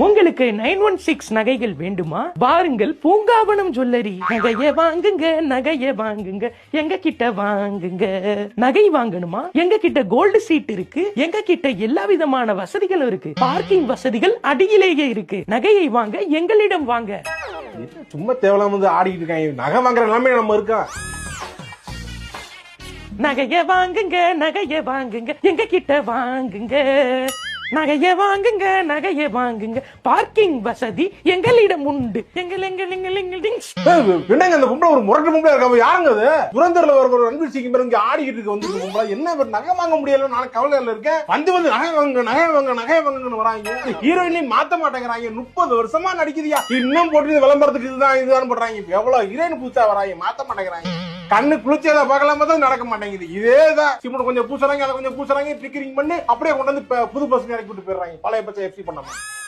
உங்களுக்கு 916 நகைகள் வேண்டுமா? வாருங்கள் பூங்காவனம் ஜுவல்லரி. நகைய வாங்குங்க, நகைய வாங்குங்க, எங்க கிட்ட வாங்குங்க. நகை வாங்கணுமா? எங்க கிட்ட கோல்டு சீட் இருக்கு. எங்க கிட்ட எல்லா விதமான வசதிகளும் இருக்கு. பார்க்கிங் வசதிகள் அடியிலேயே இருக்கு. நகையை வாங்க எங்களிடம் வாங்க. சும்மா தேவலாம் வந்து ஆடிக்கிட்டு இருக்காங்க. நகை வாங்குற எல்லாமே நம்ம இருக்கா? நகைய வாங்குங்க, நகைய வாங்குங்க, எங்க கிட்ட வாங்குங்க. நகைய வாங்குங்க, நகைய வாங்குங்க, பார்க்கிங் வசதி எங்களிடம் உண்டு. என்னங்க அந்த பொம்பளை ஒரு முரட்டு பொம்பளை இருக்காம யாருங்க அது? புரந்தர்ல ஒரு ரன்வீர் சிங் இங்க ஆடிக்கிட்டு இருக்க வந்து பொம்பளை என்ன நகை வாங்க முடியல? நான் கவலையில இருக்கேன். வந்து நகை வாங்க, நகை வாங்க, நகை வாங்கன்னு வராங்க. ஹீரோயினையும் மாத்த மாட்டேங்கிறாங்க. 30 வருஷமா நடிக்குதியா, இன்னும் போட்டு விளம்பரத்துக்கு இதுதான் போடுறாங்க. எவ்வளவு ஹீரோயின் புதுசா வராங்க, மாத்த மாட்டேங்கிறாங்க. கண்ணு குளிச்சதை பார்க்கலாம் தான் நடக்க மாட்டேங்குது. இதேதான் சிமெண்ட் கொஞ்சம் பூசுறாங்க, அதை கொஞ்சம் பூசுறாங்க, ட்ரிக்கரிங் பண்ணி அப்படியே கொண்டு வந்து புது பஸ் இறக்கி விட்டு போயிடுறாங்க. பழைய பச்சை எஃப்சி பண்ணாம.